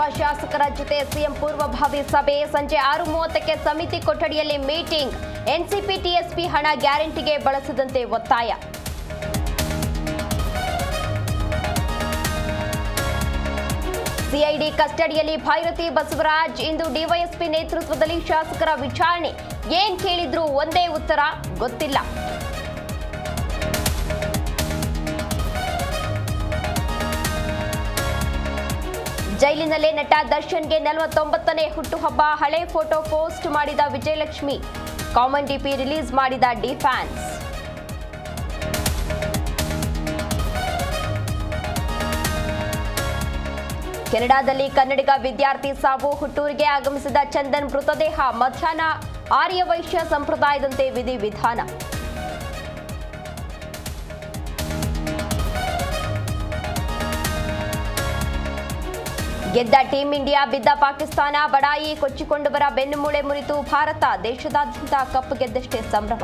ಸಚಿವ ಶಾಸಕರ ಜೊತೆ ಸಿಎಂ ಪೂರ್ವಭಾವಿ ಸಭೆ. ಸಂಜೆ 6:30ಕ್ಕೆ ಸಮಿತಿ ಕೊಠಡಿಯಲ್ಲಿ ಮೀಟಿಂಗ್. ಎನ್ಸಿಪಿ ಟಿಎಸ್ಪಿ ಹಣ ಗ್ಯಾರಂಟಿಗೆ ಬಳಸದಂತೆ ಒತ್ತಾಯ. ಸಿಐಡಿ ಕಸ್ಟಡಿಯಲ್ಲಿ ಭೈರತಿ ಬಸವರಾಜ್. ಇಂದು ಡಿವೈಎಸ್ಪಿ ನೇತೃತ್ವದಲ್ಲಿ ಶಾಸಕರ ವಿಚಾರಣೆ. ಏನ್ ಕೇಳಿದ್ರು ಒಂದೇ ಉತ್ತರ, ಗೊತ್ತಿಲ್ಲ. ಜೈಲಿನಲ್ಲೇ ನಟ ದರ್ಶನ್ಗೆ 49ನೇ ಹುಟ್ಟುಹಬ್ಬ. ಹಳೆ ಫೋಟೋ ಪೋಸ್ಟ್ ಮಾಡಿದ ವಿಜಯಲಕ್ಷ್ಮಿ. ಕಾಮನ್ ಡಿಪಿ ರಿಲೀಸ್ ಮಾಡಿದ ಡಿ ಫ್ಯಾನ್ಸ್. ಕೆನಡಾದಲ್ಲಿ ಕನ್ನಡಿಗ ವಿದ್ಯಾರ್ಥಿ ಸಾವು. ಹುಟ್ಟೂರಿಗೆ ಆಗಮಿಸಿದ ಚಂದನ್ ಮೃತದೇಹ. ಮಧ್ಯಾಹ್ನ ಆರ್ಯವೈಶ್ಯ ಸಂಪ್ರದಾಯದಂತೆ ವಿಧಿವಿಧಾನ. ಗೆದ್ದ ಟೀಂ ಇಂಡಿಯಾ, ಬಿದ್ದ ಪಾಕಿಸ್ತಾನ. ಬಡಾಯಿ ಕೊಚ್ಚಿಕೊಂಡವರ ಬೆನ್ನುಮೂಳೆ ಮುರಿತು ಭಾರತ. ದೇಶದಾದ್ಯಂತ ಕಪ್ ಗೆದ್ದಷ್ಟೇ ಸಂಭ್ರಮ.